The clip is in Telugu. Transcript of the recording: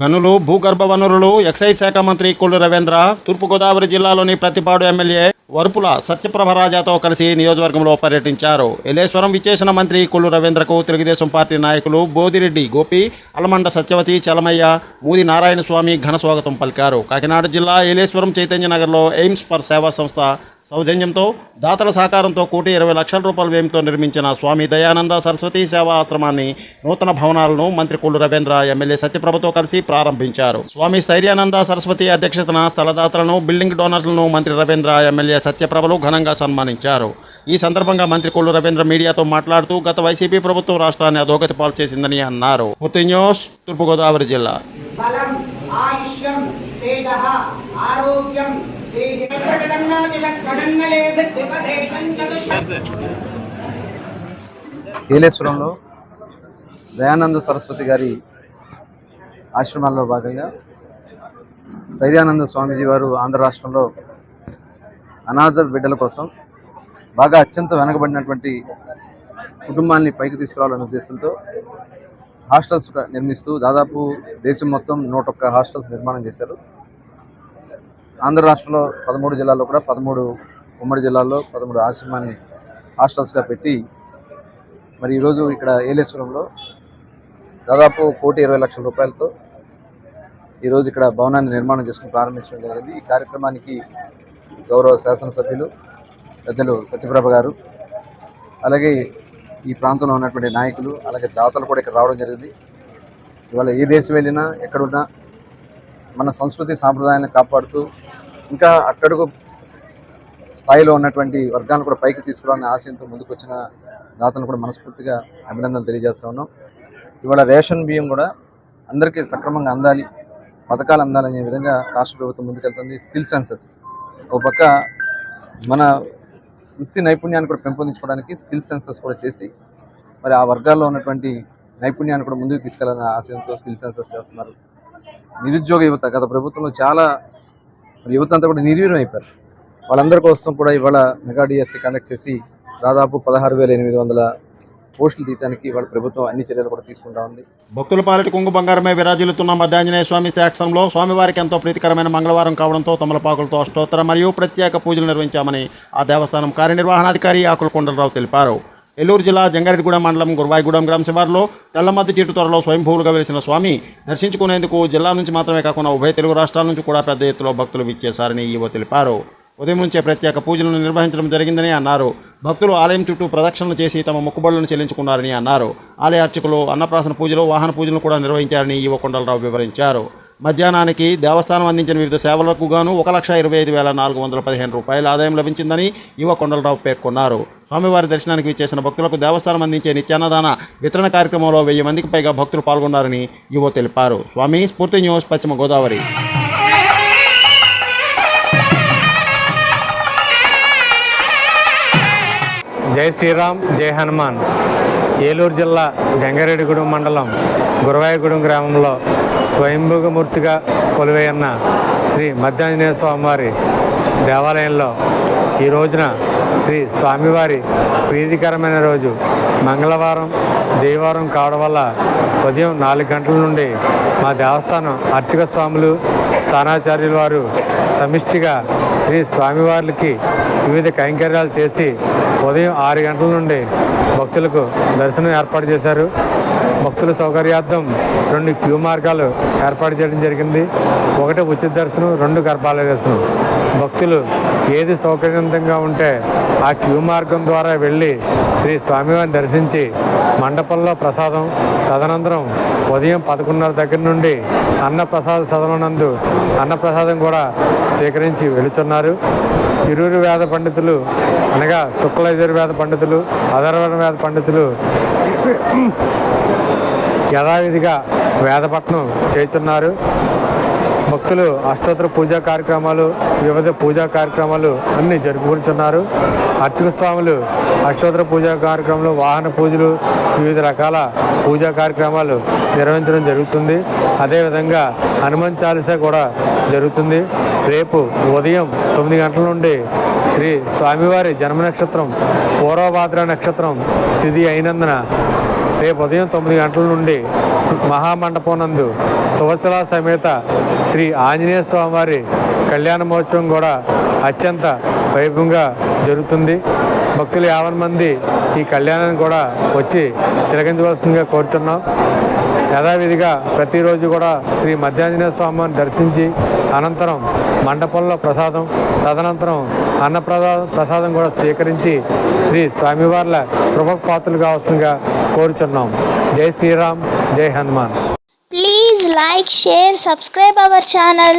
గనులు, భూగర్భ వనరులు, ఎక్సైజ్ శాఖ మంత్రి కొల్లు రవీంద్ర, తూర్పుగోదావరి జిల్లాలోని ప్రతిపాడు ఎమ్మెల్యే వరుపుల సత్యప్రభరాజాతో కలిసి నియోజకవర్గంలో పర్యటించారు. ఎలేశ్వరం విచ్చేసిన మంత్రి కొల్లు రవీంద్రకు తెలుగుదేశం పార్టీ నాయకులు బోదిరెడ్డి గోపి, అలమండ సత్యవతి, చలమయ్య, మూది నారాయణ స్వామి ఘన స్వాగతం పలికారు. కాకినాడ జిల్లా ఎలేశ్వరం చైతన్యనగర్లో ఎయిమ్స్ ఫర్ సేవా సంస్థ సౌజన్యంతో దాతల సహకారంతో ₹1,20,00,000 వ్యయంతో నిర్మించిన స్వామి దయానంద సరస్వతి సేవా ఆశ్రమాన్ని నూతన భవనాలను మంత్రి కొల్లు రవీంద్ర ఎమ్మెల్యే సత్యప్రభతో కలిసి ప్రారంభించారు. స్వామి స్థైర్యానంద సరస్వతి అధ్యక్షతన స్థలదాతలను, బిల్డింగ్ డోనర్లను మంత్రి రవీంద్ర ఎమ్మెల్యే సత్యప్రభలు ఘనంగా సన్మానించారు. ఈ సందర్భంగా మంత్రి కొల్లు రవీంద్ర మీడియాతో మాట్లాడుతూ గత వైసీపీ ప్రభుత్వం రాష్ట్రాన్ని అధోగతి పాలు చేసిందని అన్నారు. పూర్తి న్యూస్, తూర్పుగోదావరి జిల్లా. ఏలేశ్వరంలో దయానంద సరస్వతి గారి ఆశ్రమాల్లో భాగంగా స్థైర్యానంద స్వామీజీ వారు ఆంధ్ర రాష్ట్రంలో అనాథ బిడ్డల కోసం బాగా అత్యంత వెనకబడినటువంటి కుటుంబాన్ని పైకి తీసుకురావాలనే ఉద్దేశంతో హాస్టల్స్ నిర్మిస్తూ దాదాపు దేశం మొత్తం 101 హాస్టల్స్ నిర్మాణం చేశారు. ఆంధ్ర రాష్ట్రంలో 13 జిల్లాల్లో కూడా 13 ఉమ్మడి జిల్లాల్లో 13 ఆశ్రమాన్ని హాస్టల్స్గా పెట్టి మరి ఈరోజు ఇక్కడ ఏలేశ్వరంలో దాదాపు ₹1,20,00,000 ఈరోజు ఇక్కడ భవనాన్ని నిర్మాణం చేసుకుని ప్రారంభించడం జరిగింది. ఈ కార్యక్రమానికి గౌరవ శాసనసభ్యులు పెద్దలు సత్యప్రభ గారు, అలాగే ఈ ప్రాంతంలో ఉన్నటువంటి నాయకులు, అలాగే దాతలు కూడా ఇక్కడ రావడం జరిగింది. ఇవాళ ఏ దేశం వెళ్ళినా ఎక్కడున్నా మన సంస్కృతి సాంప్రదాయాలను కాపాడుతూ ఇంకా అట్టడుగు స్థాయిలో ఉన్నటువంటి వర్గాలను కూడా పైకి తీసుకురావాలనే ఆశయంతో ముందుకు వచ్చిన దాతలను కూడా మనస్ఫూర్తిగా అభినందనలు తెలియజేస్తా ఉన్నాం. ఇవాళ రేషన్ బియ్యం కూడా అందరికీ సక్రమంగా అందాలి, పథకాలు అందాలనే విధంగా రాష్ట్ర ప్రభుత్వం ముందుకెళ్తుంది. స్కిల్ సెన్సెస్ ఒక పక్క మన వృత్తి నైపుణ్యాన్ని కూడా పెంపొందించుకోవడానికి స్కిల్ సెన్సెస్ కూడా చేసి మరి ఆ వర్గాల్లో ఉన్నటువంటి నైపుణ్యాన్ని కూడా ముందుకు తీసుకెళ్లాలనే ఆశయంతో స్కిల్ సెన్సెస్ చేస్తున్నారు. నిరుద్యోగ యువత గత ప్రభుత్వంలో చాలా యువత అంతా కూడా నిర్వీర్యం అయిపోయారు. వాళ్ళందరి కోసం కూడా ఇవాళ మెగా డిఎస్సి కండక్ట్ చేసి దాదాపు 16,800 పోస్టులు తీయడానికి వాళ్ళ ప్రభుత్వం అన్ని చర్యలు కూడా తీసుకుంటా ఉంది. భక్తుల పాలిటి కొంగు బంగారమే విరాజిల్లుతున్న మధ్యాంజనేయ స్వామి క్షేత్రంలో స్వామివారికి ఎంతో ప్రీతికరమైన మంగళవారం కావడంతో తమలపాకులతో అష్టోత్తర మరియు ప్రత్యేక పూజలు నిర్వహించామని ఆ దేవస్థానం కార్యనిర్వహణాధికారి ఆకుల కొండలరావు తెలిపారు. ఏలూరు జిల్లా జంగారెడ్డిగూడెం మండలం గురవాయిగూడెం గ్రామ శివారులో తెల్లమద్ది చెట్టు త్వరలో స్వయంభూలుగా వెలిసిన స్వామి దర్శించుకునేందుకు జిల్లా నుంచి మాత్రమే కాకుండా ఉభయ తెలుగు రాష్ట్రాల నుంచి కూడా పెద్ద ఎత్తులో భక్తులు విచ్చేశారని ఈవో తెలిపారు. ఉదయం నుంచే ప్రత్యేక పూజలను నిర్వహించడం జరిగిందని అన్నారు. భక్తులు ఆలయం చుట్టూ ప్రదక్షిణలు చేసి తమ మొక్కుబడులను చెల్లించుకున్నారని అన్నారు. ఆలయ అర్చకులు అన్నప్రాసన పూజలు, వాహన పూజలను కూడా నిర్వహించారని ఈవో కొండలరావు వివరించారు. మధ్యాహ్నానికి దేవస్థానం అందించిన వివిధ సేవలకు గాను ₹1,25,415 ఆదాయం లభించిందని ఈవో కొండలరావు పేర్కొన్నారు. స్వామివారి దర్శనానికి విచ్చేసిన భక్తులకు దేవస్థానం అందించే నిత్యాన్నదాన వితరణ కార్యక్రమంలో 1000 మందికి పైగా భక్తులు పాల్గొన్నారని ఈవో తెలిపారు. స్వామి స్ఫూర్తి న్యూస్, పశ్చిమ గోదావరి. జై శ్రీరామ్, జై హనుమాన్. ఏలూరు జిల్లా జంగారెడ్డిగూడెం మండలం గురవాయిగూడెం గ్రామంలో స్వయంభూమూర్తిగా కొలువైన శ్రీ మధ్యాంజనేయ స్వామివారి దేవాలయంలో ఈ రోజున శ్రీ స్వామివారి ప్రీతికరమైన రోజు మంగళవారం, జయవారం కావడం వల్ల ఉదయం 4 గంటల నుండి మా దేవస్థానం అర్చక స్వాములు, స్థానాచార్యుల వారు సమిష్టిగా శ్రీ స్వామివారికి వివిధ కైంకర్యాలు చేసి ఉదయం 6 గంటల నుండి భక్తులకు దర్శనం ఏర్పాటు చేశారు. భక్తుల సౌకర్యార్థం 2 క్యూ మార్గాలు ఏర్పాటు చేయడం జరిగింది. 1 ఉచిత దర్శనం, 2 గర్భాలయ దర్శనం. భక్తులు ఏది సౌకర్యవంతంగా ఉంటే ఆ క్యూ మార్గం ద్వారా వెళ్ళి శ్రీ స్వామివారిని దర్శించి మండపంలో ప్రసాదం, తదనంతరం ఉదయం 11:30 దగ్గర నుండి అన్నప్రసాద సదనందు అన్నప్రసాదం కూడా స్వీకరించి వెళుతున్నారు. ఇరువురు వేద పండితులు అనగా శుక్ల యజుర్వేద పండితులు, అధర్వణ వేద పండితులు యథావిధిగా వేదపట్నం చేస్తున్నారు. భక్తులు అష్టోత్తర పూజా కార్యక్రమాలు, వివిధ పూజా కార్యక్రమాలు అన్నీ జరుపుకుంటున్నారు. అర్చక స్వాములు అష్టోత్తర పూజా కార్యక్రమాలు, వాహన పూజలు, వివిధ రకాల పూజా కార్యక్రమాలు నిర్వహించడం జరుగుతుంది. అదేవిధంగా హనుమాన్ చాలీసా కూడా జరుగుతుంది. రేపు ఉదయం 9 గంటల నుండి శ్రీ స్వామివారి జన్మ నక్షత్రం పూర్వభాద్ర నక్షత్రం తిథి అయినందున రేపు ఉదయం 9 గంటల నుండి మహామండపం నందు సువత్సల సమేత శ్రీ ఆంజనేయ స్వామివారి కళ్యాణ మహోత్సవం కూడా అత్యంత వైభవంగా జరుగుతుంది. భక్తులు 50 మంది ఈ కళ్యాణాన్ని కూడా వచ్చి తిలకించవలసిందిగా కోరుచున్నాం. యథావిధిగా ప్రతిరోజు కూడా శ్రీ మధ్యాంజనేయ స్వామిని దర్శించి అనంతరం మండపంలో ప్రసాదం, తదనంతరం ప్రసాదం కూడా స్వీకరించి శ్రీ స్వామివార్ల కృపపాత్రులు కావాల్సిందిగా కోరుచున్నాం. జై శ్రీరామ్, జై Hanuman. Please like, share, subscribe our channel.